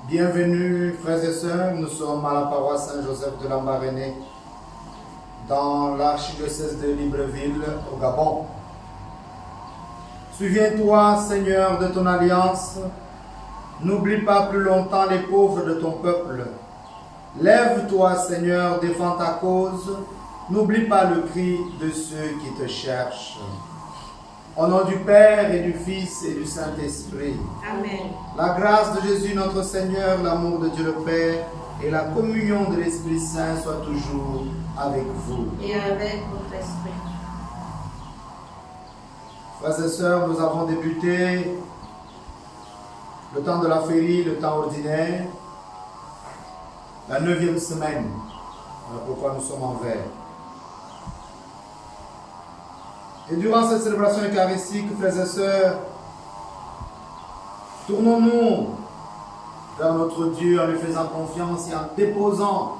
Bienvenue, frères et sœurs, nous sommes à la paroisse Saint-Joseph de Lambaréné, dans l'archidiocèse de Libreville, au Gabon. Souviens-toi, Seigneur, de ton alliance. N'oublie pas plus longtemps les pauvres de ton peuple. Lève-toi, Seigneur, défends ta cause. N'oublie pas le cri de ceux qui te cherchent. Au nom du Père et du Fils et du Saint-Esprit. Amen. La grâce de Jésus notre Seigneur, l'amour de Dieu le Père et la communion de l'Esprit Saint soient toujours avec vous. Et avec votre esprit. Frères et sœurs, nous avons débuté le temps de la féerie, le temps ordinaire, la 9e semaine. Voilà pourquoi nous sommes en vert. Et durant cette célébration eucharistique, frères et sœurs, tournons-nous vers notre Dieu en lui faisant confiance et en déposant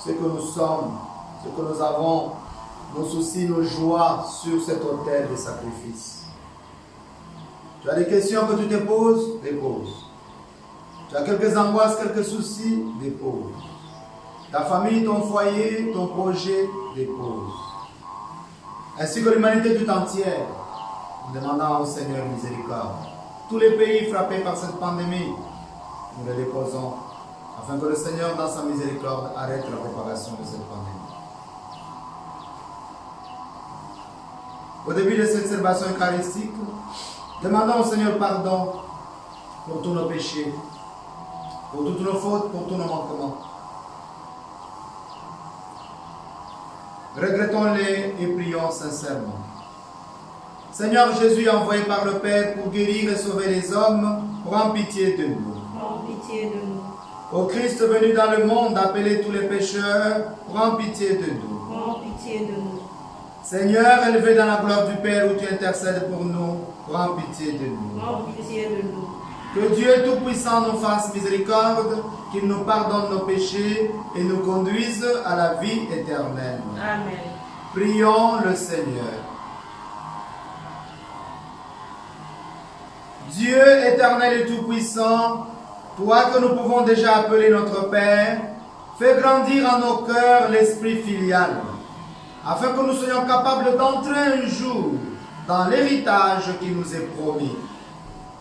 ce que nous sommes, ce que nous avons, nos soucis, nos joies sur cet autel de sacrifice. Tu as des questions que tu te poses, dépose. Tu as quelques angoisses, quelques soucis, dépose. Ta famille, ton foyer, ton projet, dépose. Ainsi que l'humanité tout entière, nous demandons au Seigneur miséricorde. Tous les pays frappés par cette pandémie, nous les déposons, afin que le Seigneur, dans sa miséricorde, arrête la propagation de cette pandémie. Au début de cette célébration eucharistique, demandons au Seigneur pardon pour tous nos péchés, pour toutes nos fautes, pour tous nos manquements. Regrettons-les et prions sincèrement. Seigneur Jésus, envoyé par le Père pour guérir et sauver les hommes, prends pitié de nous. Prends pitié de nous. Ô Christ venu dans le monde, appeler tous les pécheurs, prends pitié de nous. Prends pitié de nous. Seigneur, élevé dans la gloire du Père où tu intercèdes pour nous, prends pitié de nous. Prends pitié de nous. Que Dieu Tout-Puissant nous fasse miséricorde, qu'il nous pardonne nos péchés et nous conduise à la vie éternelle. Amen. Prions le Seigneur. Dieu éternel et Tout-Puissant, toi que nous pouvons déjà appeler notre Père, fais grandir en nos cœurs l'esprit filial, afin que nous soyons capables d'entrer un jour dans l'héritage qui nous est promis.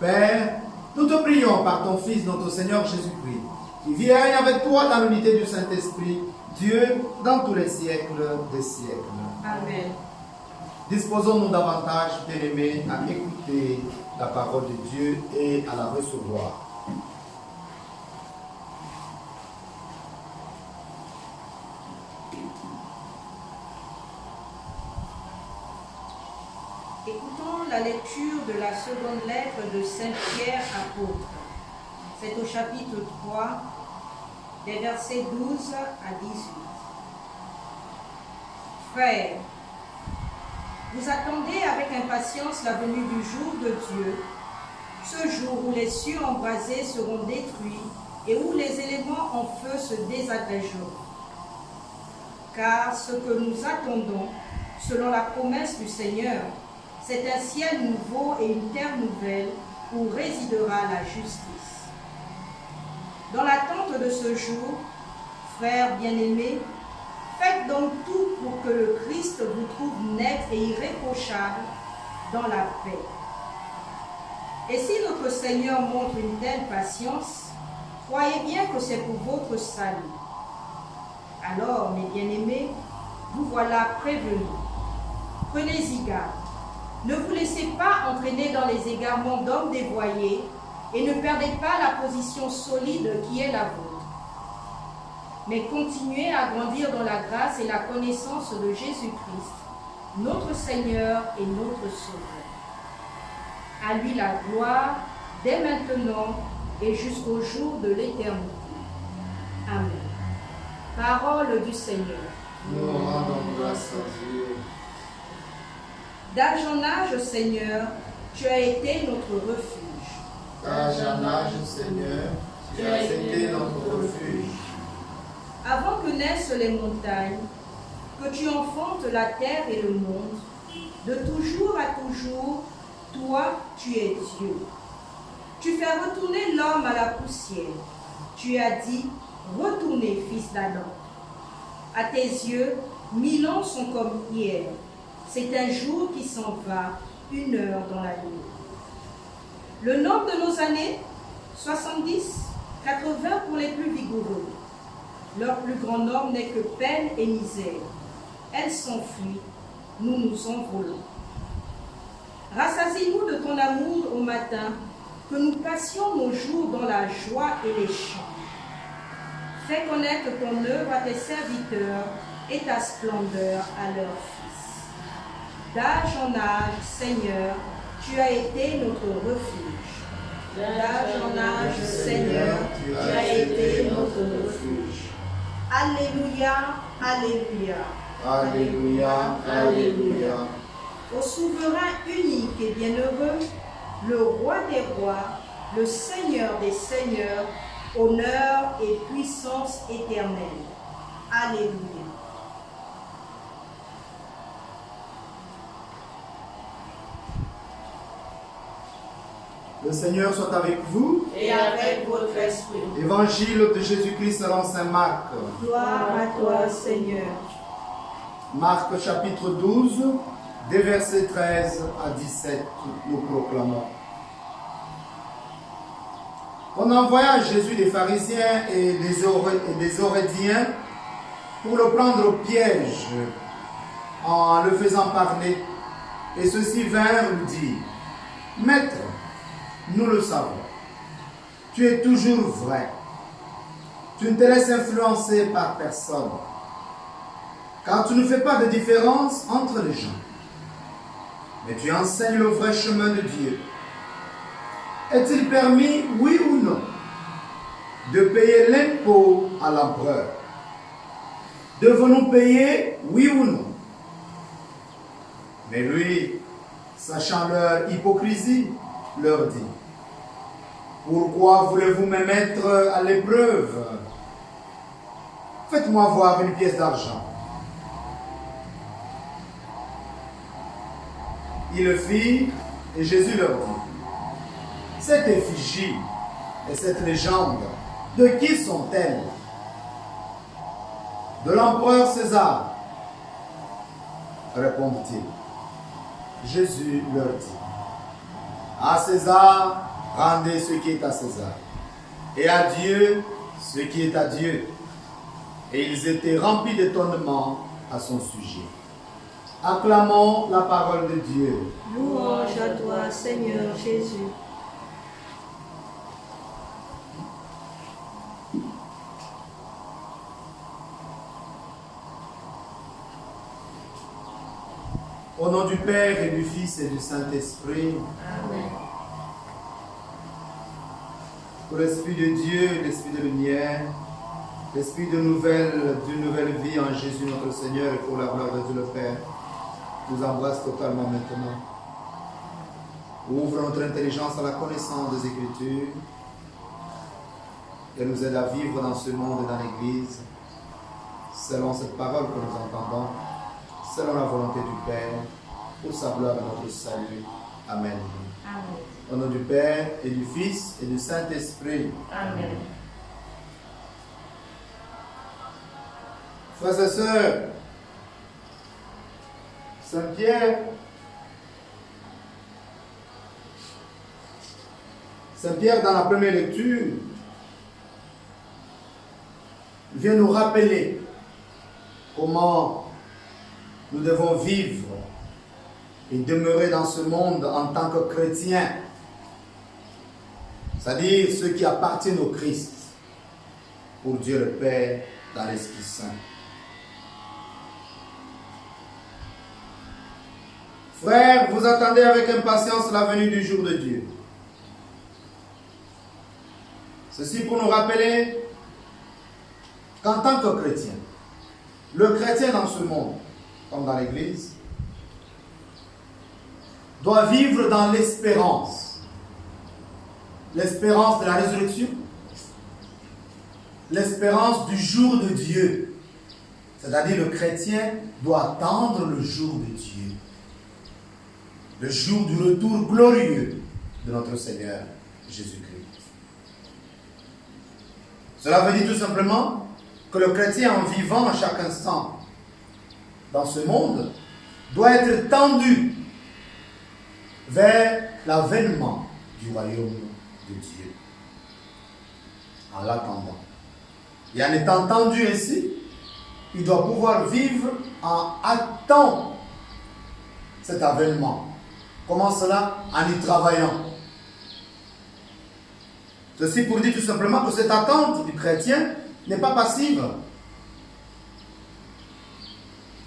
Père, nous te prions par ton Fils, notre Seigneur Jésus-Christ, qui vit et règne avec toi dans l'unité du Saint-Esprit, Dieu, dans tous les siècles des siècles. Amen. Disposons-nous davantage, bien-aimés, à écouter la parole de Dieu et à la recevoir. Écoutons la lecture de la seconde lettre de Saint Pierre apôtre. C'est au chapitre 3, des versets 12 à 18. Frères, vous attendez avec impatience la venue du jour de Dieu, ce jour où les cieux embrasés seront détruits et où les éléments en feu se désagrégeront. Car ce que nous attendons, selon la promesse du Seigneur, c'est un ciel nouveau et une terre nouvelle où résidera la justice. Dans l'attente de ce jour, frères bien-aimés, faites donc tout pour que le Christ vous trouve net et irréprochable dans la paix. Et si notre Seigneur montre une telle patience, croyez bien que c'est pour votre salut. Alors, mes bien-aimés, vous voilà prévenus. Prenez-y garde. Ne vous laissez pas entraîner dans les égarements d'hommes dévoyés et ne perdez pas la position solide qui est la vôtre. Mais continuez à grandir dans la grâce et la connaissance de Jésus-Christ, notre Seigneur et notre Sauveur. À lui la gloire, dès maintenant et jusqu'au jour de l'éternité. Amen. Parole du Seigneur. Nous rendons grâce à Dieu. D'âge en âge, Seigneur, tu as été notre refuge. D'âge en âge, Seigneur, tu as été notre refuge. Avant que naissent les montagnes, que tu enfantes la terre et le monde, de toujours à toujours, toi, tu es Dieu. Tu fais retourner l'homme à la poussière. tu as dit, retournez, fils d'Adam. À tes yeux, 1000 ans sont comme hier. C'est un jour qui s'en va, 1 heure dans la nuit. Le nombre de nos années, 70, 80 pour les plus vigoureux. Leur plus grand nombre n'est que peine et misère. Elles s'enfuient, nous nous envolons. Rassasie-nous de ton amour au matin, que nous passions nos jours dans la joie et les chants. Fais connaître ton œuvre à tes serviteurs et ta splendeur à leurs fils. D'âge en âge, Seigneur, tu as été notre refuge. D'âge en âge, Seigneur, tu as été notre refuge. Alléluia, Alléluia. Alléluia, Alléluia. Au souverain unique et bienheureux, le roi des rois, le Seigneur des seigneurs, honneur et puissance éternelle. Alléluia. Le Seigneur soit avec vous. Et avec votre esprit. Évangile de Jésus-Christ selon saint Marc. Gloire à toi, Seigneur. Marc chapitre 12, des versets 13 à 17, nous proclamons. On envoya Jésus des pharisiens et des Orédiens pour le prendre au piège en le faisant parler. Et ceux-ci vinrent lui dire, Maître, nous le savons, tu es toujours vrai. Tu ne te laisses influencer par personne, car tu ne fais pas de différence entre les gens. Mais tu enseignes le vrai chemin de Dieu. Est-il permis, oui ou non, de payer l'impôt à l'empereur? Devons-nous payer, oui ou non? Mais lui, sachant leur hypocrisie, leur dit, pourquoi voulez-vous me mettre à l'épreuve? Faites-moi voir une pièce d'argent. Il le fit et Jésus leur dit, cette effigie et cette légende, de qui sont-elles? De l'empereur César, répondit-il. Jésus leur dit, à César, rendez ce qui est à César, et à Dieu ce qui est à Dieu. Et ils étaient remplis d'étonnement à son sujet. Acclamons la parole de Dieu. Louange à toi, Seigneur Jésus. Au nom du Père et du Fils et du Saint-Esprit. Amen. Pour l'Esprit de Dieu, l'Esprit de lumière, l'Esprit d'une nouvelle vie en Jésus notre Seigneur et pour la gloire de Dieu le Père, nous embrasse totalement maintenant. Ouvre notre intelligence à la connaissance des Écritures et nous aide à vivre dans ce monde et dans l'Église, selon cette parole que nous entendons, selon la volonté du Père, pour sa gloire et notre salut. Amen. Amen. Au nom du Père et du Fils et du Saint-Esprit. Amen. Frères et sœurs, Saint Pierre, dans la première lecture, vient nous rappeler comment nous devons vivre et demeurer dans ce monde en tant que chrétiens, c'est-à-dire ceux qui appartiennent au Christ, pour Dieu le Père, dans l'Esprit Saint. Frères, vous attendez avec impatience la venue du jour de Dieu. Ceci pour nous rappeler qu'en tant que chrétien, le chrétien dans ce monde, comme dans l'Église, doit vivre dans l'espérance. L'espérance de la résurrection, l'espérance du jour de Dieu. C'est-à-dire le chrétien doit attendre le jour de Dieu. Le jour du retour glorieux de notre Seigneur Jésus-Christ. Cela veut dire tout simplement que le chrétien, en vivant à chaque instant dans ce monde, doit être tendu vers l'avènement du royaume de Dieu. En l'attendant. Et en étant tendu ainsi, il doit pouvoir vivre en attendant cet avènement. Comment cela? En y travaillant. Ceci pour dire tout simplement que cette attente du chrétien n'est pas passive.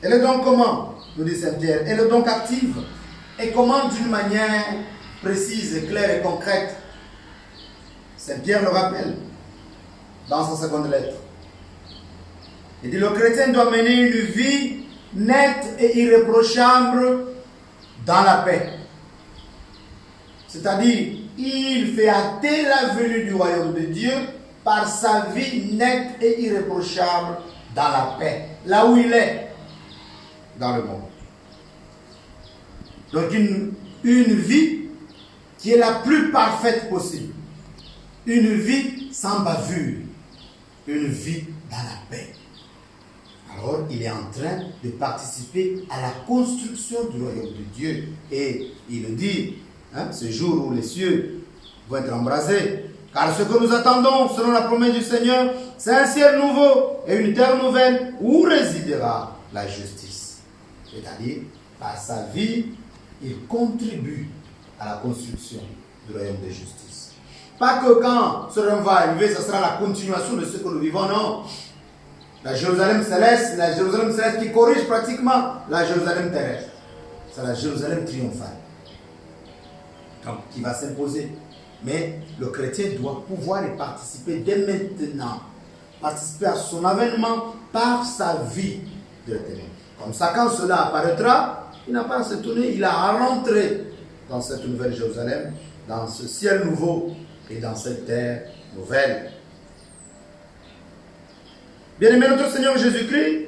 Elle est donc comment? Nous dit Saint Pierre. Elle est donc active. Et comment? D'une manière précise, claire et concrète. Saint Pierre le rappelle dans sa seconde lettre. Il dit: le chrétien doit mener une vie nette et irréprochable dans la paix. C'est-à-dire, il fait hâter la venue du royaume de Dieu par sa vie nette et irréprochable dans la paix, là où il est, dans le monde. Donc une vie qui est la plus parfaite possible. Une vie sans bavure. Une vie dans la paix. Alors, il est en train de participer à la construction du royaume de Dieu. Et il le dit, ce jour où les cieux vont être embrasés. Car ce que nous attendons, selon la promesse du Seigneur, c'est un ciel nouveau et une terre nouvelle où résidera la justice. C'est-à-dire, par sa vie, il contribue à la construction du royaume de justice. Pas que quand ce royaume va arriver, ce sera la continuation de ce que nous vivons, non. La Jérusalem céleste qui corrige pratiquement la Jérusalem terrestre. C'est la Jérusalem triomphale. Donc, qui va s'imposer. Mais le chrétien doit pouvoir y participer dès maintenant. Participer à son avènement par sa vie de l'éternel. Comme ça, quand cela apparaîtra, il n'a pas à se tourner, il a à rentrer dans cette nouvelle Jérusalem, dans ce ciel nouveau et dans cette terre nouvelle. Bien-aimé, notre Seigneur Jésus-Christ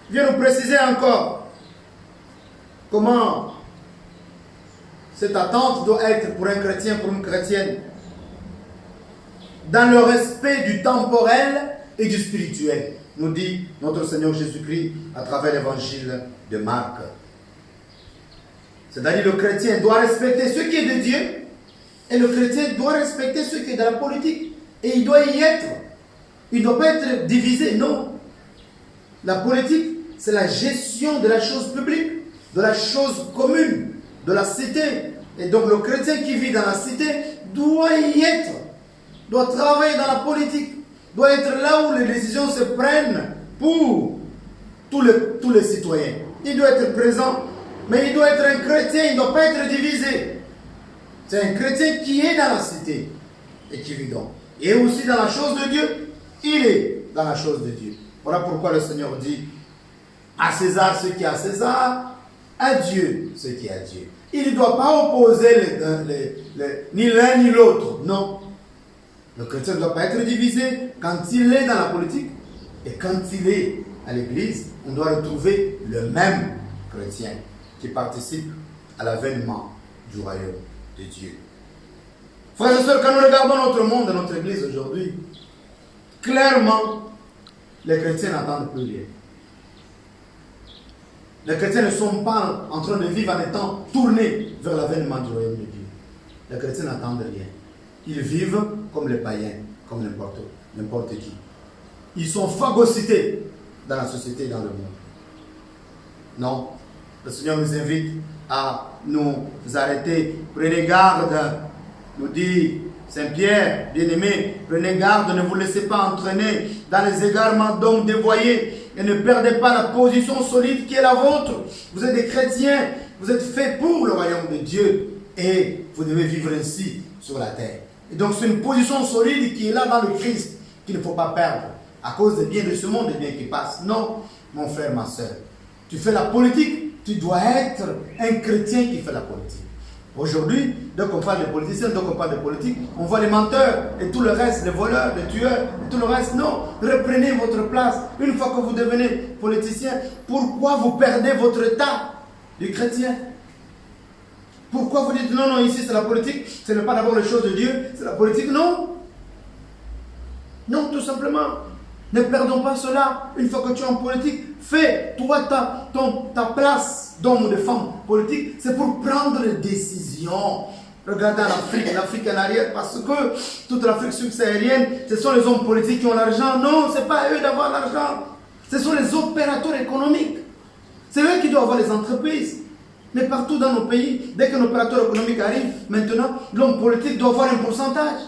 vient nous préciser encore comment cette attente doit être pour un chrétien, pour une chrétienne, dans le respect du temporel et du spirituel, nous dit notre Seigneur Jésus-Christ à travers l'évangile de Marc. C'est-à-dire le chrétien doit respecter ce qui est de Dieu et le chrétien doit respecter ce qui est de la politique. Et il doit y être. Il ne doit pas être divisé, non. La politique, c'est la gestion de la chose publique, de la chose commune, de la cité. Et donc le chrétien qui vit dans la cité doit y être, doit travailler dans la politique, doit être là où les décisions se prennent pour tous les citoyens. Il doit être présent, mais il doit être un chrétien, il ne doit pas être divisé. C'est un chrétien qui est dans la cité et qui vit donc. Et aussi dans la chose de Dieu, il est dans la chose de Dieu. Voilà pourquoi le Seigneur dit à César ce qui est à César, à Dieu ce qui est à Dieu. Il ne doit pas opposer ni l'un ni l'autre. Non. Le chrétien ne doit pas être divisé quand il est dans la politique et quand il est à l'église. On doit retrouver le même chrétien qui participe à l'avènement du royaume de Dieu. Frères et sœurs, quand nous regardons notre monde et notre église aujourd'hui, clairement, les chrétiens n'attendent plus rien. Les chrétiens ne sont pas en train de vivre en étant tournés vers l'avènement du royaume de Dieu. Les chrétiens n'attendent rien. Ils vivent comme les païens, comme n'importe qui. Ils sont phagocytés dans la société et dans le monde. Non, le Seigneur nous invite à nous arrêter. Prenez garde, nous dit Saint Pierre, bien-aimé, prenez garde, ne vous laissez pas entraîner dans les égarements d'hommes dévoyés et ne perdez pas la position solide qui est la vôtre. Vous êtes des chrétiens, vous êtes faits pour le royaume de Dieu et vous devez vivre ainsi sur la terre. Et donc c'est une position solide qui est là dans le Christ, qu'il ne faut pas perdre à cause des biens de ce monde, des biens qui passent. Non, mon frère, ma soeur, tu fais la politique, tu dois être un chrétien qui fait la politique. Aujourd'hui, dès qu'on parle de politiciens, dès qu'on parle de politique, on voit les menteurs et tout le reste, les voleurs, les tueurs, et tout le reste. Non, reprenez votre place. Une fois que vous devenez politicien, pourquoi vous perdez votre état de chrétien? Pourquoi vous dites non, ici c'est la politique, ce n'est pas d'abord les choses de Dieu, c'est la politique? Non. simplement. Ne perdons pas cela. Une fois que tu es en politique, fais, toi, ta place d'homme ou de femme politique, c'est pour prendre des décisions. Regardez en Afrique, l'Afrique en arrière, parce que toute l'Afrique subsaharienne, ce sont les hommes politiques qui ont l'argent. Non, ce n'est pas à eux d'avoir l'argent. Ce sont les opérateurs économiques. C'est eux qui doivent avoir les entreprises. Mais partout dans nos pays, dès qu'un opérateur économique arrive, maintenant, l'homme politique doit avoir un pourcentage.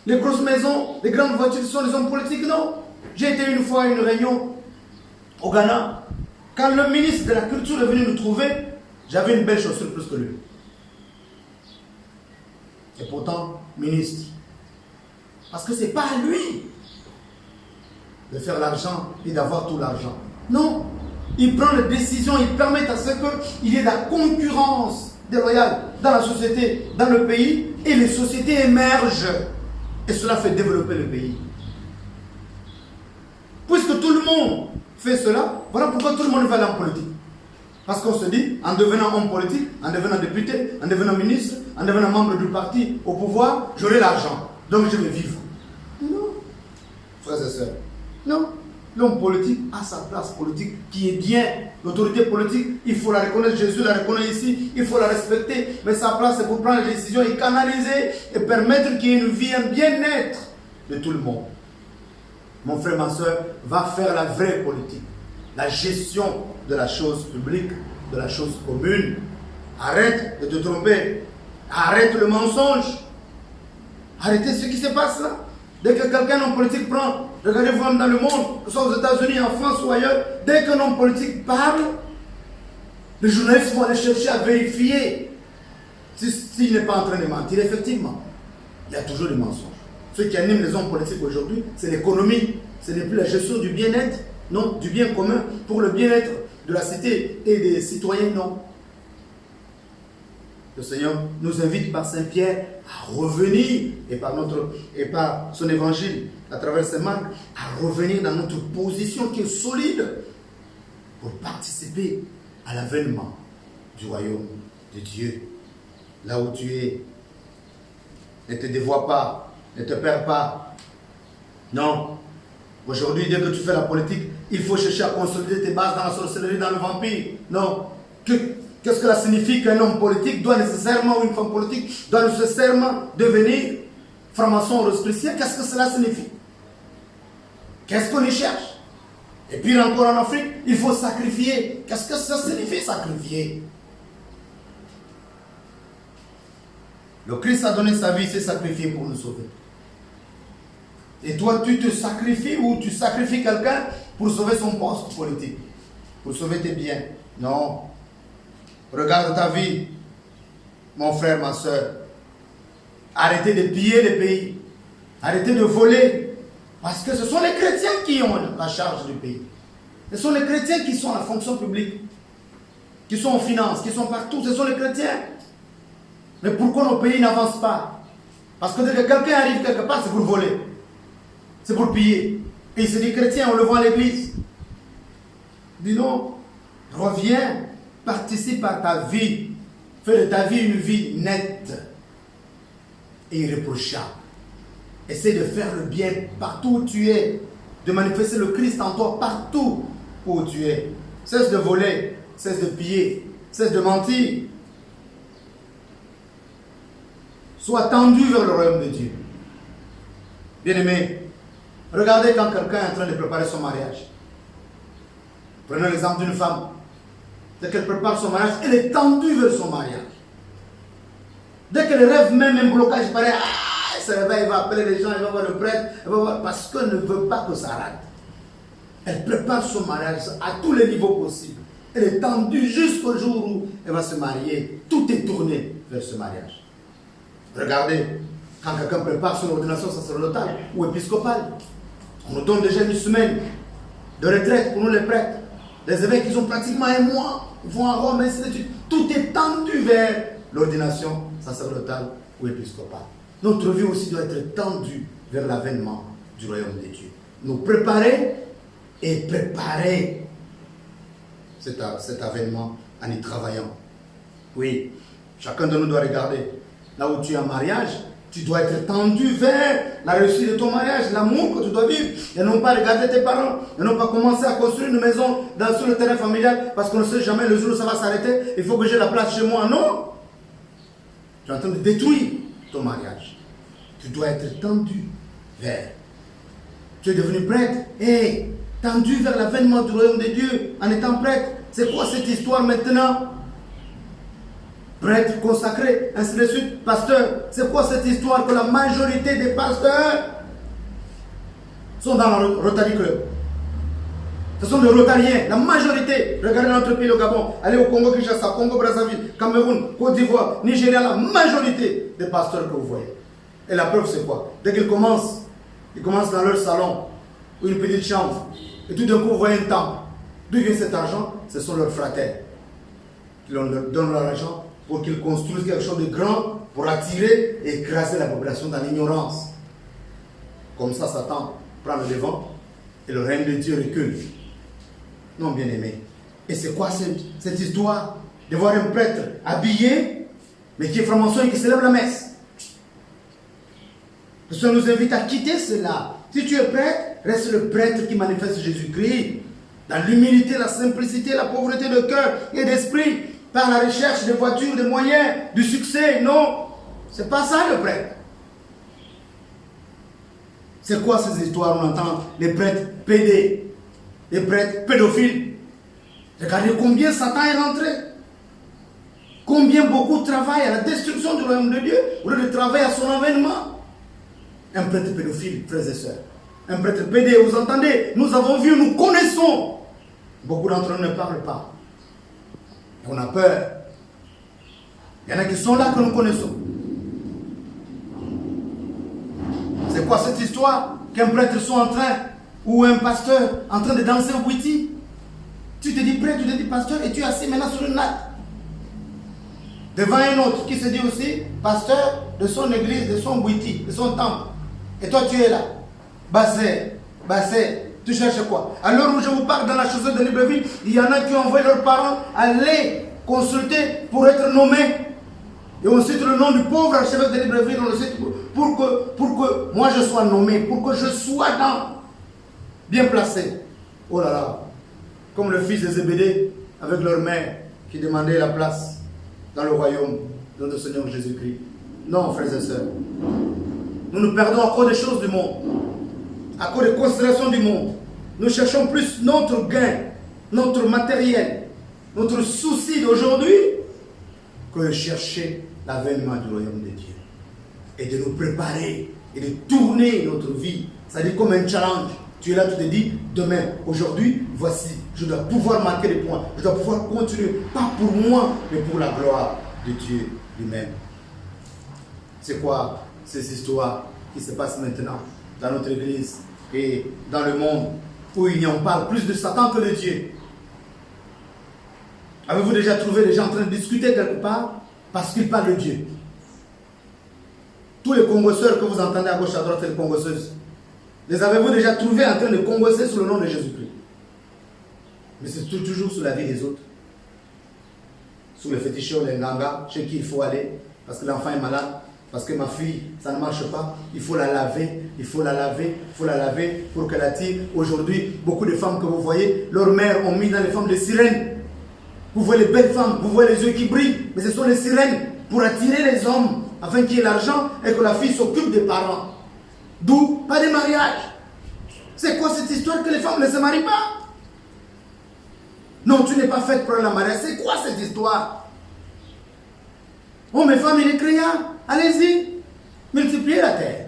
Les grosses maisons, les grandes voitures, ce sont les hommes politiques, non. J'ai été une fois à une réunion au Ghana. Quand le ministre de la Culture est venu nous trouver, j'avais une belle chaussure plus que lui. Et pourtant, ministre. Parce que ce n'est pas à lui de faire l'argent et d'avoir tout l'argent. Non. Il prend les décisions, il permet à ce qu'il y ait de la concurrence déloyale dans la société, dans le pays, et les sociétés émergent. Et cela fait développer le pays. Puisque tout le monde fait cela, voilà pourquoi tout le monde va aller en politique. Parce qu'on se dit, en devenant homme politique, en devenant député, en devenant ministre, en devenant membre du parti au pouvoir, j'aurai l'argent. Donc je vais vivre. Non, frères et sœurs. Non. L'homme politique a sa place politique qui est bien. L'autorité politique, il faut la reconnaître. Jésus la reconnaît ici. Il faut la respecter. Mais sa place, c'est pour prendre les décisions et canaliser et permettre qu'il y ait une vie, un bien-être de tout le monde. Mon frère, ma soeur, va faire la vraie politique. La gestion de la chose publique, de la chose commune. Arrête de te tromper. Arrête le mensonge. Arrêtez ce qui se passe là. Dès que quelqu'un en politique prend, regardez-vous même dans le monde, que ce soit aux États-Unis, en France ou ailleurs, dès qu'un homme politique parle, les journalistes vont aller chercher à vérifier s'il n'est pas en train de mentir. Effectivement, il y a toujours des mensonges. Ce qui anime les hommes politiques aujourd'hui, c'est l'économie. Ce n'est plus la gestion du bien-être, non, du bien commun pour le bien-être de la cité et des citoyens, non. Le Seigneur nous invite par Saint-Pierre à revenir, et par son évangile, à travers ses marques, à revenir dans notre position qui est solide pour participer à l'avènement du royaume de Dieu. Là où tu es, ne te dévoie pas, ne te perds pas. Non. Aujourd'hui, dès que tu fais la politique, il faut chercher à consolider tes bases dans la sorcellerie, dans le vampire. Non. Qu'est-ce que cela signifie qu'un homme politique doit nécessairement, ou une femme politique, doit nécessairement devenir franc-maçon ou rosicrucien? Qu'est-ce que cela signifie? Qu'est-ce qu'on y cherche? Et puis encore en Afrique, il faut sacrifier. Qu'est-ce que ça signifie sacrifier? Le Christ a donné sa vie, s'est sacrifié pour nous sauver. Et toi, tu te sacrifies ou tu sacrifies quelqu'un pour sauver son poste politique, pour sauver tes biens? Non. Regarde ta vie, mon frère, ma soeur. Arrêtez de piller les pays. Arrêtez de voler. Parce que ce sont les chrétiens qui ont la charge du pays. Ce sont les chrétiens qui sont à la fonction publique, qui sont en finance, qui sont partout. Ce sont les chrétiens. Mais pourquoi nos pays n'avancent pas? Parce que dès que quelqu'un arrive quelque part, c'est pour voler. C'est pour piller. Et il se dit chrétien, on le voit à l'église. Dis non, reviens. Participe à ta vie. Fais de ta vie une vie nette et irréprochable. Essaie de faire le bien partout où tu es. De manifester le Christ en toi partout où tu es. Cesse de voler. Cesse de piller. Cesse de mentir. Sois tendu vers le royaume de Dieu. Bien-aimé, regardez quand quelqu'un est en train de préparer son mariage. Prenons l'exemple d'une femme. Dès qu'elle prépare son mariage, elle est tendue vers son mariage. Dès qu'elle rêve même un blocage, il paraît, elle se réveille, elle va appeler les gens, elle va voir le prêtre, parce qu'elle ne veut pas que ça rate. Elle prépare son mariage à tous les niveaux possibles. Elle est tendue jusqu'au jour où elle va se marier. Tout est tourné vers ce mariage. Regardez, quand quelqu'un prépare son ordination sacerdotale ou épiscopale, on nous donne déjà une semaine de retraite pour nous les prêtres. Les évêques, ils ont pratiquement un mois. Ils vont à Rome, ainsi de suite. Tout est tendu vers l'ordination sacerdotale ou épiscopale. Notre vie aussi doit être tendue vers l'avènement du royaume de Dieu. Nous préparer et préparer cet avènement en y travaillant. Oui, chacun de nous doit regarder. Là où tu es en mariage, Tu dois être tendu vers la réussite de ton mariage, l'amour que tu dois vivre. Et non pas regarder tes parents. Et non pas commencer à construire une maison sur le terrain familial parce qu'on ne sait jamais le jour où ça va s'arrêter. Il faut que j'ai la place chez moi. Non. Tu es en train de détruire ton mariage. Tu dois être tendu vers. Tu es devenu prêtre. Et tendu vers l'avènement du royaume de Dieu en étant prêtre. C'est quoi cette histoire maintenant? Prêtre consacré, ainsi de suite, pasteur. C'est quoi cette histoire que la majorité des pasteurs sont dans le Rotary Club? Ce sont des Rotariens, la majorité. Regardez notre pays, le Gabon. Allez au Congo, Kinshasa, Congo, Brazzaville, Cameroun, Côte d'Ivoire, Nigeria, la majorité des pasteurs que vous voyez. Et la preuve, c'est quoi? Dès qu'ils commencent dans leur salon, ou une petite chambre, et tout d'un coup, vous voyez un temple. D'où vient cet argent? Ce sont leurs frères qui leur donnent leur argent pour qu'ils construisent quelque chose de grand pour attirer et écraser la population dans l'ignorance. Comme ça, Satan prend le devant et le règne de Dieu recule. Non, bien aimé. Et c'est quoi cette histoire de voir un prêtre habillé, mais qui est franc-maçon et qui célèbre la messe? Le Seigneur nous invite à quitter cela. Si tu es prêtre, reste le prêtre qui manifeste Jésus-Christ dans l'humilité, la simplicité, la pauvreté de cœur et d'esprit, par la recherche de voitures, de moyens, du succès. Non, c'est pas ça le prêtre. C'est quoi ces histoires? On entend les prêtres pédés, les prêtres pédophiles. Regardez combien Satan est rentré. Combien beaucoup travaillent à la destruction du royaume de Dieu au lieu de travailler à son avènement. Un prêtre pédophile, frères et sœurs. Un prêtre pédé, vous entendez? Nous avons vu, nous connaissons. Beaucoup d'entre nous ne parlent pas. On a peur. Il y en a qui sont là que nous connaissons. C'est quoi cette histoire? Qu'un prêtre soit en train, ou un pasteur en train de danser au Witi. Tu te dis prêtre, tu te dis pasteur, et tu es assis maintenant sur une natte. Devant un autre qui se dit aussi pasteur de son église, de son Witi, de son temple. Et toi tu es là. Bassé, tu cherches quoi? À l'heure où je vous parle dans la chaussée de Libreville, il y en a qui ont envoyé leurs parents aller consulter pour être nommés. Et on cite le nom du pauvre archevêque de Libreville, on le cite pour que moi je sois nommé, pour que je sois bien placé. Oh là là, comme le fils de Zébédée avec leur mère qui demandait la place dans le royaume de notre Seigneur Jésus-Christ. Non, frères et sœurs, nous perdons à cause des choses du monde. À cause des considérations du monde, nous cherchons plus notre gain, notre matériel, notre souci d'aujourd'hui que de chercher l'avènement du royaume de Dieu. Et de nous préparer et de tourner notre vie. C'est-à-dire comme un challenge. Tu es là, tu te dis, demain, aujourd'hui, voici, je dois pouvoir marquer les points. Je dois pouvoir continuer, pas pour moi, mais pour la gloire de Dieu lui-même. C'est quoi ces histoires qui se passent maintenant dans notre église et dans le monde où il n'y en parle plus de Satan que de Dieu? Avez-vous déjà trouvé des gens en train de discuter quelque part parce qu'ils parlent de Dieu? Tous les congosseurs que vous entendez à gauche à droite et les congosseuses, les avez-vous déjà trouvés en train de congosser sous le nom de Jésus-Christ? Mais c'est toujours sous la vie des autres. Sous les féticheurs, les ngangas, chez qui il faut aller parce que l'enfant est malade. Parce que ma fille, ça ne marche pas, il faut la laver, il faut la laver, il faut la laver pour qu'elle attire. Aujourd'hui, beaucoup de femmes que vous voyez, leurs mères ont mis dans les femmes des sirènes. Vous voyez les belles femmes, vous voyez les yeux qui brillent, mais ce sont les sirènes pour attirer les hommes, afin qu'il y ait l'argent et que la fille s'occupe des parents. D'où pas de mariage. C'est quoi cette histoire que les femmes ne se marient pas? Non, tu n'es pas faite pour la mariage. C'est quoi cette histoire? Oh, mes femmes, il est créant. Allez-y, multipliez la terre.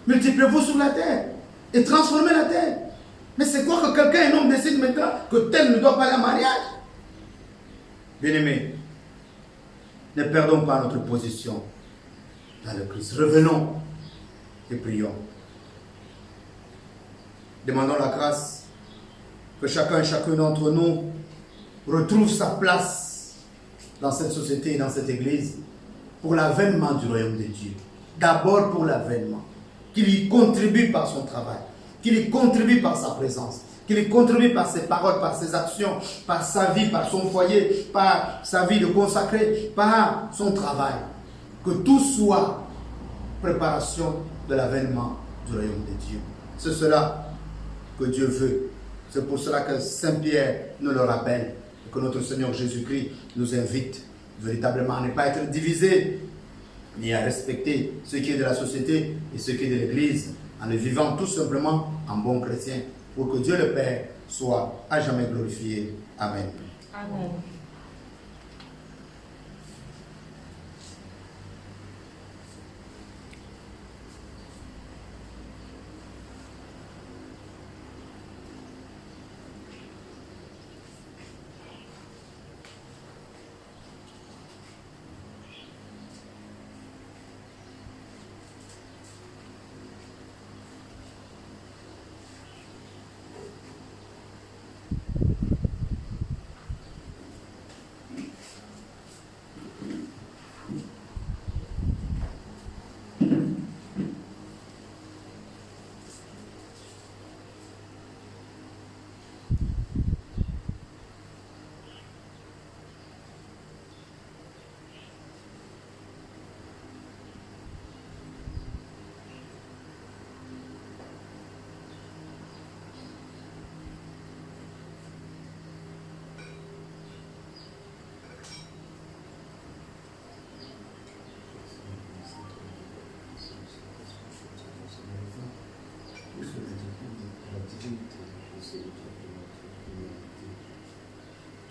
Multipliez-vous sur la terre et transformez la terre. Mais c'est quoi que quelqu'un, un homme, décide maintenant que tel ne doit pas aller en mariage? Bien-aimés, ne perdons pas notre position dans le Christ. Revenons et prions. Demandons la grâce que chacun et chacune d'entre nous retrouve sa place dans cette société et dans cette église pour l'avènement du royaume de Dieu. D'abord pour l'avènement. Qu'il y contribue par son travail, qu'il y contribue par sa présence, qu'il y contribue par ses paroles, par ses actions, par sa vie, par son foyer, par sa vie de consacré, par son travail. Que tout soit préparation de l'avènement du royaume de Dieu. C'est cela que Dieu veut. C'est pour cela que Saint Pierre nous le rappelle et que notre Seigneur Jésus-Christ nous invite véritablement à ne pas être divisés, ni à respecter ce qui est de la société et ce qui est de l'Église, en le vivant tout simplement en bon chrétien, pour que Dieu le Père soit à jamais glorifié. Amen. Amen.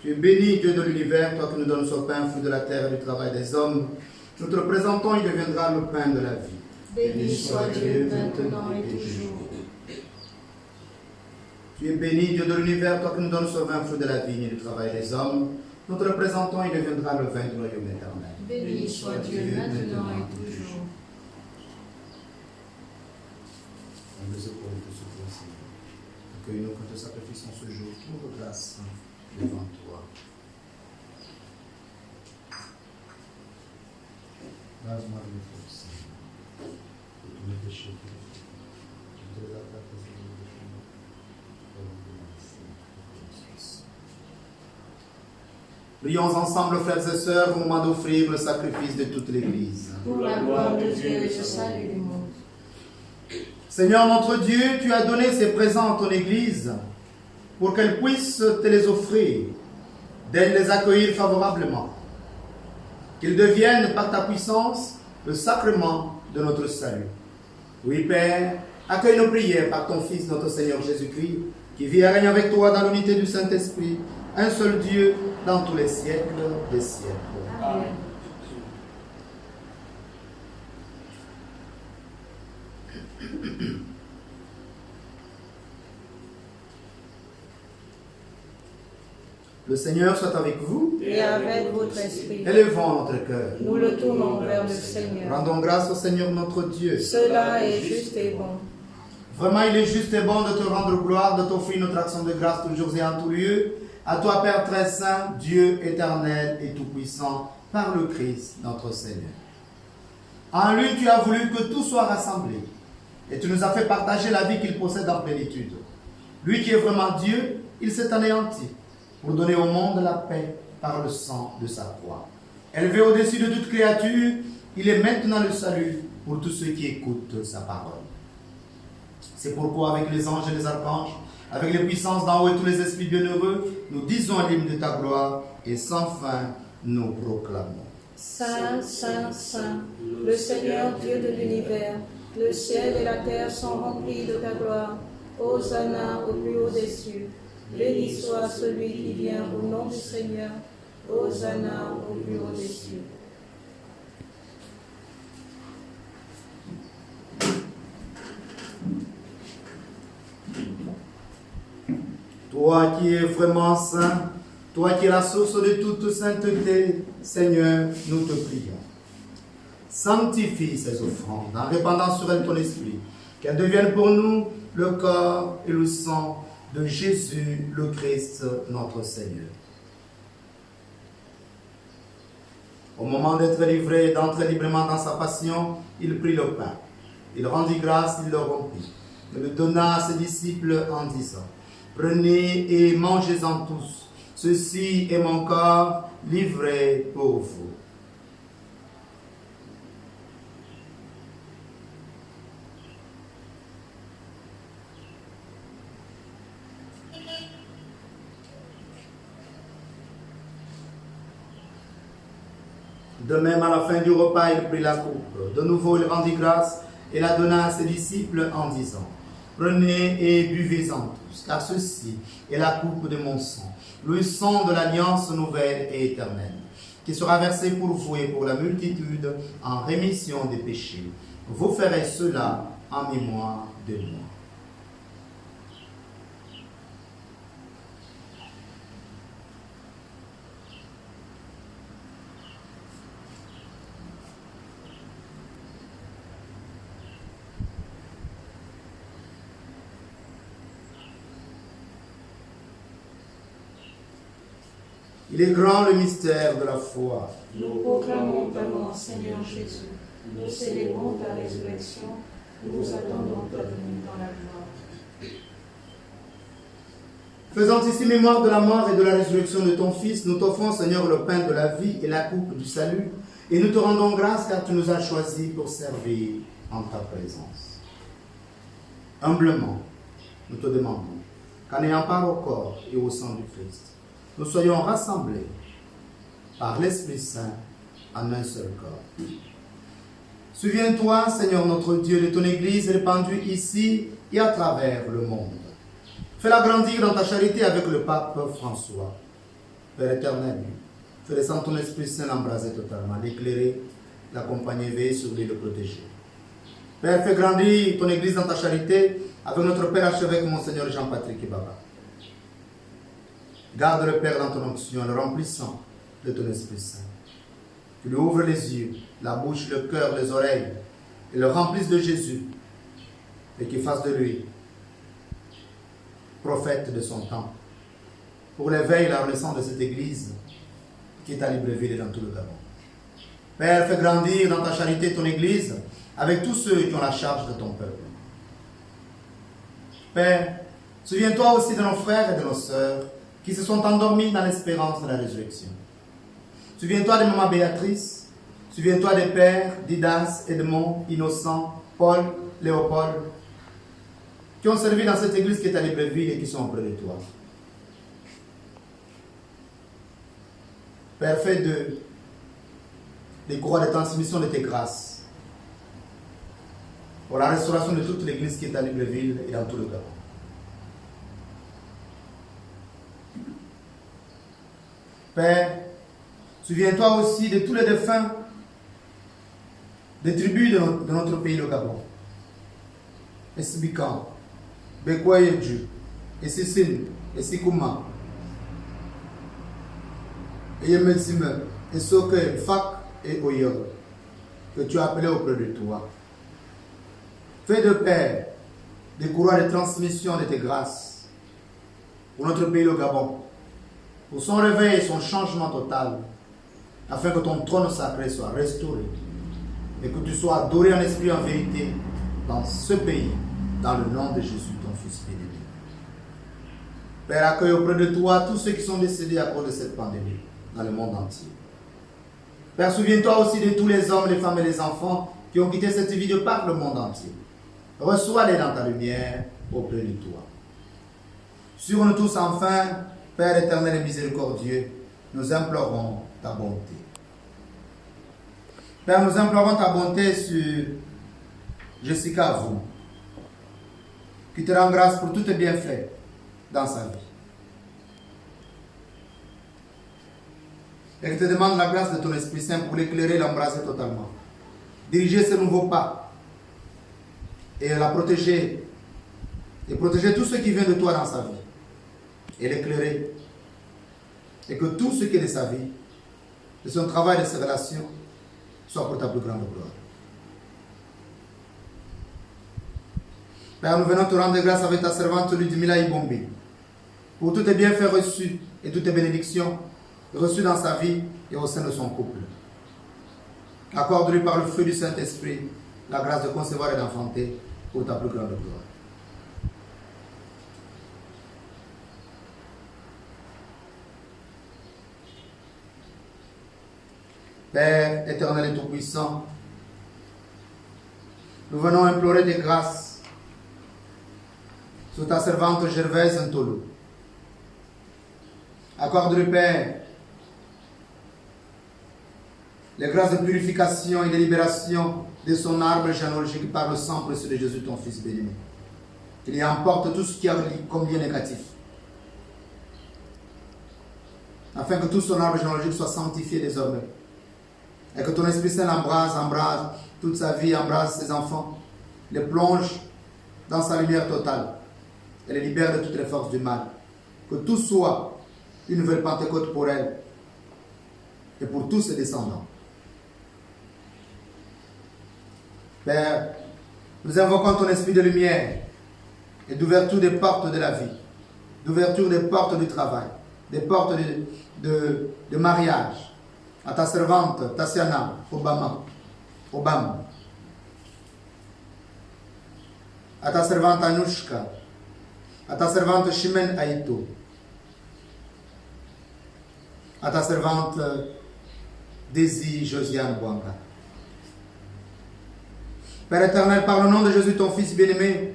Tu es béni, Dieu de l'univers, toi qui nous donnes ce pain, fruit de la terre et du travail des hommes. Nous te le présentons, il deviendra le pain de la vie. Béni soit Dieu maintenant et toujours. Tu es béni, Dieu de l'univers, toi qui nous donnes ce vin, fruit de la vigne et du travail des hommes. Nous te le présentons, il deviendra le vin du royaume éternel. Béni soit Dieu maintenant et toujours. Accueille-nous quand te sacrifions ce jour, trouve grâce devant toi. Lave-moi de mes fautes, Seigneur, de tous mes péchés, de les attaques et de mes péchés, Prions ensemble, frères et sœurs, au moment d'offrir le sacrifice de toute l'Église. Pour la gloire de Dieu et le salut du monde. Seigneur notre Dieu, tu as donné ces présents à ton Église pour qu'elle puisse te les offrir, d'elle les accueillir favorablement. Qu'ils deviennent par ta puissance le sacrement de notre salut. Oui, Père, accueille nos prières par ton Fils, notre Seigneur Jésus-Christ, qui vit et règne avec toi dans l'unité du Saint-Esprit, un seul Dieu, dans tous les siècles des siècles. Amen. Le Seigneur soit avec vous. Et avec votre esprit. Élevons notre cœur. Nous le tournons vers le Seigneur. Rendons grâce au Seigneur notre Dieu. Cela est juste et bon. Vraiment, il est juste et bon de te rendre gloire, de t'offrir notre action de grâce toujours et en tout lieu. À toi, Père très saint, Dieu éternel et tout-puissant, par le Christ, notre Seigneur. En lui, tu as voulu que tout soit rassemblé. Et tu nous as fait partager la vie qu'il possède en plénitude. Lui qui est vraiment Dieu, il s'est anéanti pour donner au monde la paix par le sang de sa croix. Élevé au-dessus de toute créature, il est maintenant le salut pour tous ceux qui écoutent sa parole. C'est pourquoi avec les anges et les archanges, avec les puissances d'en haut et tous les esprits bienheureux, nous disons l'hymne de ta gloire et sans fin nous proclamons. Saint, Saint, Saint, le Seigneur Dieu de l'univers, le ciel et la terre sont remplis de ta gloire. Hosanna au plus haut des cieux. Béni soit celui qui vient au nom du Seigneur. Hosanna au plus haut des cieux. Toi qui es vraiment saint, toi qui es la source de toute sainteté, Seigneur, nous te prions. Sanctifie ces offrandes en répandant sur elles ton esprit, qu'elles deviennent pour nous le corps et le sang de Jésus, le Christ, notre Seigneur. Au moment d'être livré et d'entrer librement dans sa passion, il prit le pain. Il rendit grâce, il le rompit. Il le donna à ses disciples en disant: prenez et mangez-en tous. Ceci est mon corps livré pour vous. De même, à la fin du repas, il prit la coupe. De nouveau, il rendit grâce et la donna à ses disciples en disant, prenez et buvez-en tous, car ceci est la coupe de mon sang, le sang de l'alliance nouvelle et éternelle, qui sera versé pour vous et pour la multitude en rémission des péchés. Vous ferez cela en mémoire de moi. Il est grand le mystère de la foi. Nous proclamons ta mort, Seigneur Jésus. Nous célébrons ta résurrection. Nous attendons ta venue dans la gloire. Faisant ici mémoire de la mort et de la résurrection de ton Fils, nous t'offrons, Seigneur, le pain de la vie et la coupe du salut, et nous te rendons grâce car tu nous as choisis pour servir en ta présence. Humblement, nous te demandons qu'en ayant part au corps et au sang du Christ, nous soyons rassemblés par l'Esprit Saint en un seul corps. Souviens-toi, Seigneur notre Dieu, de ton Église répandue ici et à travers le monde. Fais-la grandir dans ta charité avec le pape François. Père éternel, fais descendre ton Esprit Saint l'embraser totalement, l'éclairer, l'accompagner, veiller sur lui, le protéger. Père, fais grandir ton Église dans ta charité avec notre Père archevêque, Monseigneur Jean-Patrick Ibaba. Garde le Père dans ton onction, le remplissant de ton Esprit Saint. Tu lui ouvres les yeux, la bouche, le cœur, les oreilles, et le remplisse de Jésus, et qu'il fasse de lui prophète de son temps, pour l'éveil et la renaissance de cette Église qui est à Libreville et dans tout le Gabon. Père, fais grandir dans ta charité ton Église avec tous ceux qui ont la charge de ton peuple. Père, souviens-toi aussi de nos frères et de nos sœurs qui se sont endormis dans l'espérance de la résurrection. Souviens-toi de maman Béatrice, souviens-toi des pères Didas, Edmond, Innocent, Paul, Léopold, qui ont servi dans cette église qui est à Libreville et qui sont auprès de toi. Père, fais des courroies de transmission de tes grâces pour la restauration de toute l'église qui est à Libreville et dans tout le Gabon. Père, souviens-toi aussi de tous les défunts des tribus de notre pays, le Gabon. Esbikan, Bekwayeju, Essissine, Essikuma, Eyemetsime, Essoke, Fak et Oyo, que tu as appelés auprès de toi. Fais de Père des courroies de transmission de tes grâces pour notre pays, le Gabon, pour son réveil et son changement total, afin que ton trône sacré soit restauré et que tu sois adoré en esprit et en vérité dans ce pays, dans le nom de Jésus, ton Fils béni. Père, accueille auprès de toi tous ceux qui sont décédés à cause de cette pandémie dans le monde entier. Père, souviens-toi aussi de tous les hommes, les femmes et les enfants qui ont quitté cette vie de par le monde entier. Reçois-les dans ta lumière auprès de toi. Sur nous tous enfin, Père éternel et miséricordieux, nous implorons ta bonté. Père, nous implorons ta bonté sur Jessica Avou, qui te rend grâce pour tous tes bienfaits dans sa vie. Et qui te demande la grâce de ton Esprit Saint pour l'éclairer et l'embrasser totalement. Diriger ses nouveaux pas et la protéger. Et protéger tout ce qui vient de toi dans sa vie. Et l'éclairer. Et que tout ce qui est de sa vie, de son travail, de ses relations, soit pour ta plus grande gloire. Père, nous venons te rendre grâce avec ta servante Ludmila Ibombi pour tous tes bienfaits reçus et toutes tes bénédictions reçues dans sa vie et au sein de son couple. Accorde-lui par le feu du Saint-Esprit la grâce de concevoir et d'enfanter pour ta plus grande gloire. Père éternel et tout-puissant, nous venons implorer tes grâces sur ta servante Gervaise Ntolo. Accorde-lui, Père, les grâces de purification et de libération de son arbre généalogique par le sang précieux de Jésus, ton Fils béni. Qu'il y emporte tout ce qui a comme lien négatif. Afin que tout son arbre généalogique soit sanctifié désormais. Et que ton Esprit Saint l'embrase, embrase toute sa vie, embrase ses enfants, les plonge dans sa lumière totale et les libère de toutes les forces du mal. Que tout soit une nouvelle Pentecôte pour elle et pour tous ses descendants. Père, nous invoquons ton esprit de lumière et d'ouverture des portes de la vie, d'ouverture des portes du travail, des portes de mariage, à ta servante, Tassiana, Obama, à ta servante Anushka, à ta servante Chimène Aïto, à ta servante Daisy Josiane Bouanga. Père éternel, par le nom de Jésus, ton Fils bien-aimé,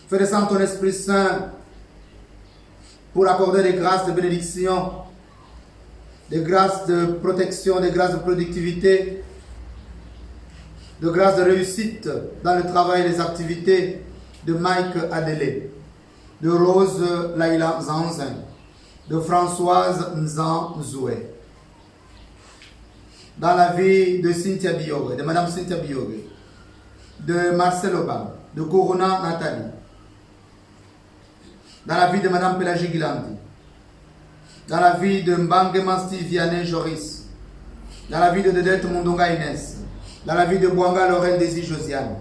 fais descendre ton Esprit Saint pour accorder des grâces de bénédiction, des grâces de protection, des grâces de productivité, de grâces de réussite dans le travail et les activités de Mike Adélé, de Rose Laila Zanzen, de Françoise Nzan Zoué, dans la vie de Cynthia Biogé, de Madame Cynthia Biogé, de Marcel Obama, de Corona Nathalie, dans la vie de Madame Pélagie Guilandi, dans la vie de Mbangema Steve Vianney Joris, dans la vie de Dedette Mondonga Inès, dans la vie de Bouanga Lorraine Désir Josiane,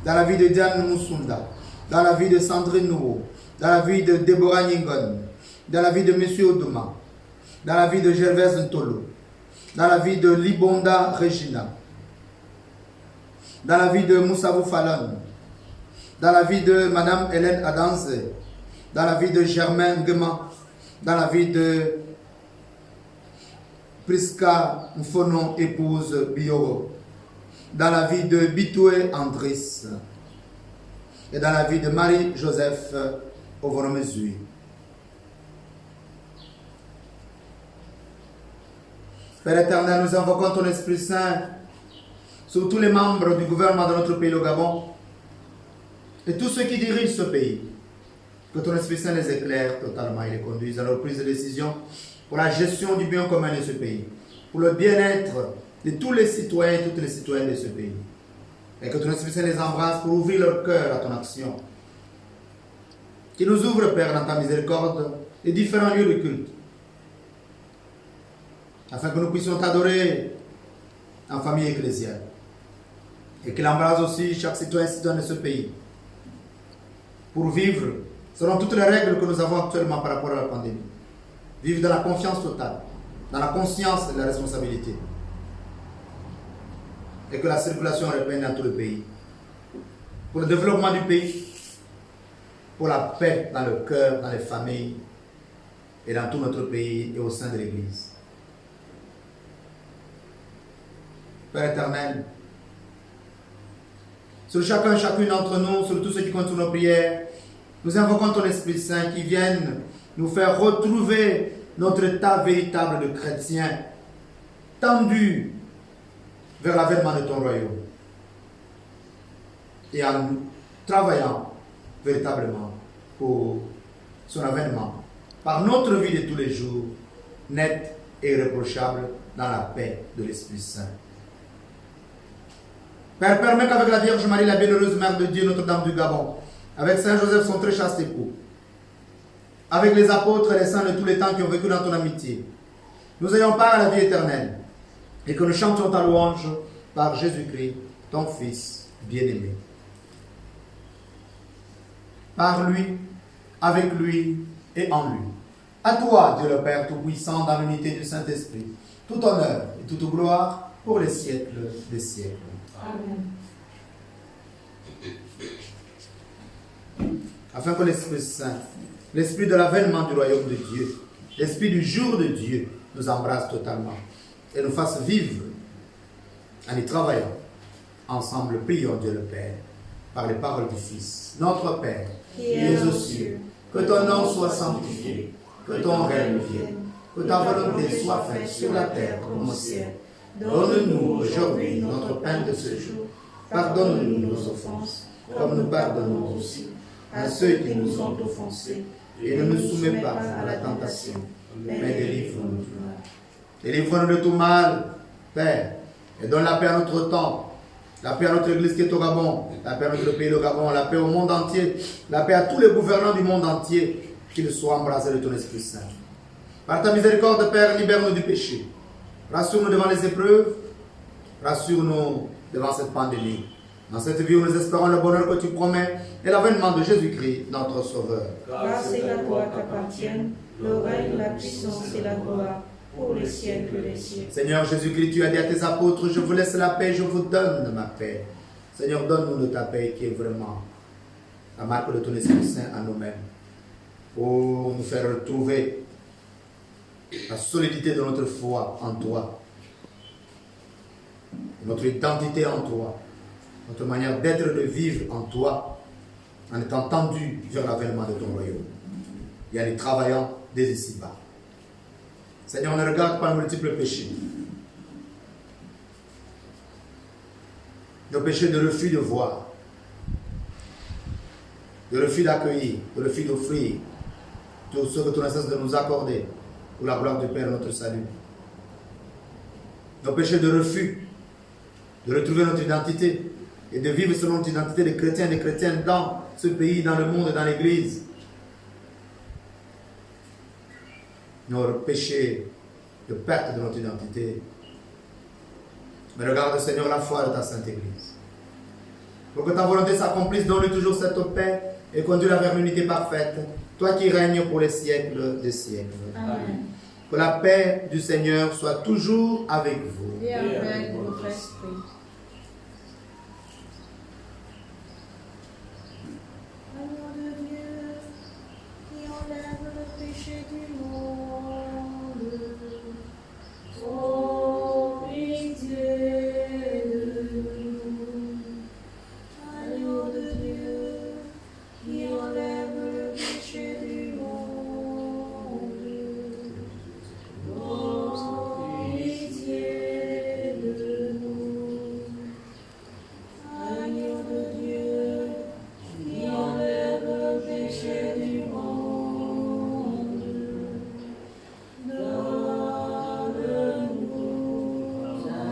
dans la vie de Diane Moussunda, dans la vie de Sandrine Nouveau, dans la vie de Deborah Ningon, dans la vie de Monsieur Odoma, dans la vie de Gervais Ntolo, dans la vie de Libonda Regina, dans la vie de Moussavou Fallon, dans la vie de Madame Hélène Adanze, dans la vie de Germain Ngema, dans la vie de Priska Mfono, épouse Bioro, dans la vie de Bitoué Andris, et dans la vie de Marie-Joseph Ovonomezui. Père éternel, nous invoquons ton Esprit Saint sur tous les membres du gouvernement de notre pays, le Gabon, et tous ceux qui dirigent ce pays. Que ton Esprit Saint les éclaire totalement et les conduise à leur prise de décision pour la gestion du bien commun de ce pays, pour le bien-être de tous les citoyens et toutes les citoyennes de ce pays. Et que ton Esprit Saint les embrasse pour ouvrir leur cœur à ton action. Qui nous ouvre, Père, dans ta miséricorde, les différents lieux de culte, afin que nous puissions t'adorer en famille ecclésiale. Et qu'il embrasse aussi chaque citoyen et citoyenne de ce pays pour vivre selon toutes les règles que nous avons actuellement par rapport à la pandémie. Vivre dans la confiance totale, dans la conscience et la responsabilité. Et que la circulation reprenne dans tout le pays. Pour le développement du pays, pour la paix dans le cœur, dans les familles et dans tout notre pays et au sein de l'Église. Père éternel, sur chacun et chacune d'entre nous, sur tous ceux qui comptent sur nos prières, nous invoquons ton Esprit Saint qui vienne nous faire retrouver notre état véritable de chrétien, tendu vers l'avènement de ton royaume. Et en travaillant véritablement pour son avènement, par notre vie de tous les jours, nette et irréprochable dans la paix de l'Esprit Saint. Père, permets qu'avec la Vierge Marie, la bienheureuse Mère de Dieu, Notre-Dame du Gabon, avec Saint Joseph, son très chaste époux, avec les apôtres et les saints de tous les temps qui ont vécu dans ton amitié, nous ayons part à la vie éternelle et que nous chantions ta louange par Jésus-Christ, ton Fils bien-aimé. Par lui, avec lui et en lui. À toi, Dieu le Père Tout-Puissant, dans l'unité du Saint-Esprit, tout honneur et toute gloire pour les siècles des siècles. Amen. Afin que l'Esprit Saint, l'Esprit de l'avènement du royaume de Dieu, l'Esprit du jour de Dieu nous embrasse totalement et nous fasse vivre en y travaillant. Ensemble, prions Dieu le Père par les paroles du Fils. Notre Père, qui es aux cieux, que ton nom soit sanctifié, que ton règne vienne, que ta volonté soit faite sur la terre comme au ciel. Donne-nous aujourd'hui notre pain de ce jour. Pardonne-nous nos offenses, comme nous pardonnons aussi à ceux qui nous ont offensés. Et ne nous soumets pas à la tentation, mais délivre-nous du mal. Délivre-nous de tout mal, Père, et donne la paix à notre temps, la paix à notre église qui est au Gabon, la paix à notre pays, le Gabon, la paix au monde entier, la paix à tous les gouvernants du monde entier, qu'ils soient embrassés de ton Esprit Saint. Par ta miséricorde, Père, libère-nous du péché. Rassure-nous devant les épreuves, rassure-nous devant cette pandémie. Dans cette vie où nous espérons le bonheur que tu promets et l'avènement de Jésus-Christ, notre Sauveur. Grâce et à toi qu'appartiennent le règne, la puissance et la gloire pour les siècles des siècles. Seigneur Jésus-Christ, tu as dit à tes apôtres, je vous laisse la paix, je vous donne ma paix. Seigneur, donne-nous de ta paix qui est vraiment la marque de ton Esprit Saint à nous-mêmes, pour nous faire retrouver la solidité de notre foi en toi, notre identité en toi, notre manière d'être et de vivre en toi, en étant tendu vers l'avènement de ton royaume. Et en y travaillant dès ici-bas. Seigneur, ne regarde pas nos multiples péchés. Nos péchés de refus de voir, de refus d'accueillir, de refus d'offrir tout ce que tu as cessé de nous accorder pour la gloire du Père, notre salut. Nos péchés de refus de retrouver notre identité et de vivre selon notre identité de chrétiens et de chrétiennes dans ce pays, dans le monde et dans l'Église. Nos péchés de perte de notre identité. Mais regarde, Seigneur, la foi de ta Sainte Église. Pour que ta volonté s'accomplisse, donne-lui toujours cette paix et conduis-la vers l'unité parfaite, toi qui règnes pour les siècles des siècles. Amen. Que la paix du Seigneur soit toujours avec vous. Et avec votre esprit. Agneau de Dieu, qui enlève le péché du monde, ô pitié de nous. Agneau de Dieu, qui enlève le péché du monde, ô pitié de nous. Agneau de Dieu, qui enlève le péché du monde, donne-nous la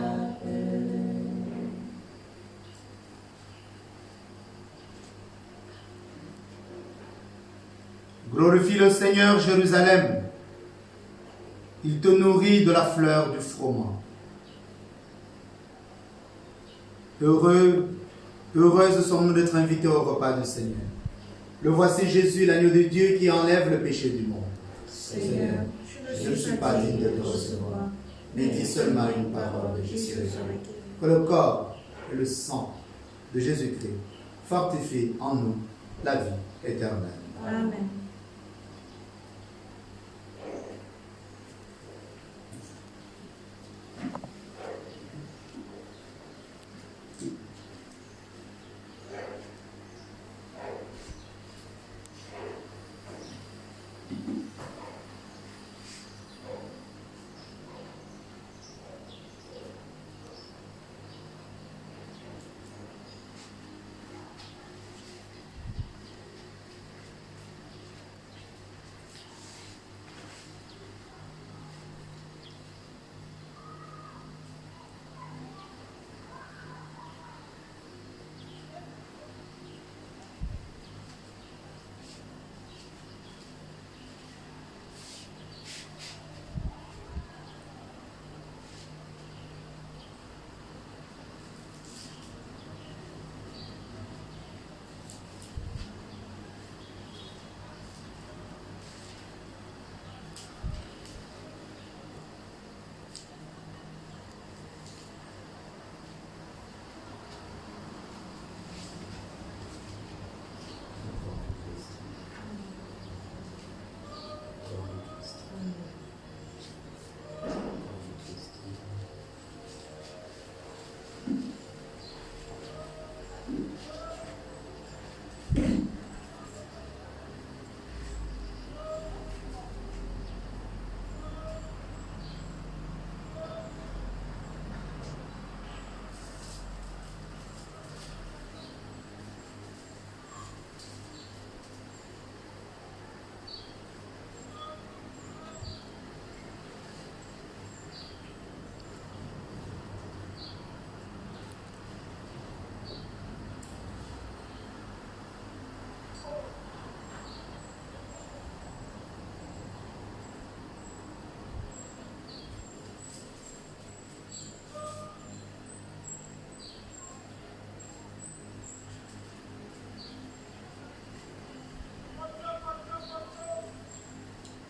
paix. Glorifie le Seigneur, Jérusalem. Il te nourrit de la fleur du froment. Heureuses sommes-nous d'être invités au repas du Seigneur. Le voici Jésus, l'agneau de Dieu qui enlève le péché du monde. Seigneur, je ne suis pas digne de te recevoir, mais dis seulement une parole et je serai guéri. Que le corps et le sang de Jésus-Christ fortifient en nous la vie éternelle. Amen.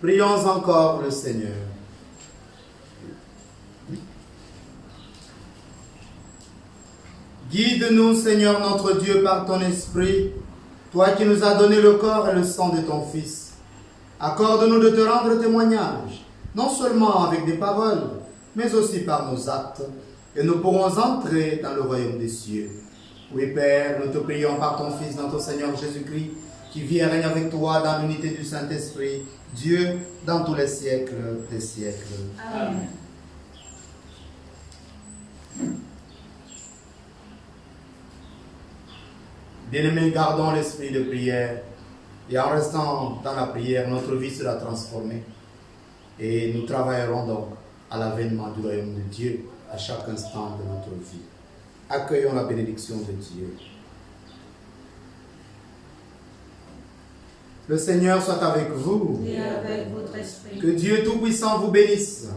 Prions encore le Seigneur. Guide-nous, Seigneur notre Dieu, par ton Esprit, toi qui nous as donné le corps et le sang de ton Fils. Accorde-nous de te rendre témoignage, non seulement avec des paroles, mais aussi par nos actes, et nous pourrons entrer dans le royaume des cieux. Oui, Père, nous te prions par ton Fils, notre Seigneur Jésus-Christ, qui vit et règne avec toi dans l'unité du Saint-Esprit, Dieu, dans tous les siècles des siècles. Amen. Bien-aimés, gardons l'esprit de prière, et en restant dans la prière, notre vie sera transformée. Et nous travaillerons donc à l'avènement du royaume de Dieu à chaque instant de notre vie. Accueillons la bénédiction de Dieu. Le Seigneur soit avec vous. Et avec votre esprit. Que Dieu Tout-Puissant vous bénisse,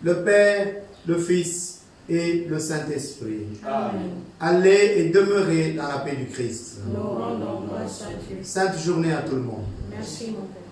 le Père, le Fils et le Saint-Esprit. Amen. Allez et demeurez dans la paix du Christ. Nous rendons grâce à Dieu. Sainte journée à tout le monde. Merci, mon Père.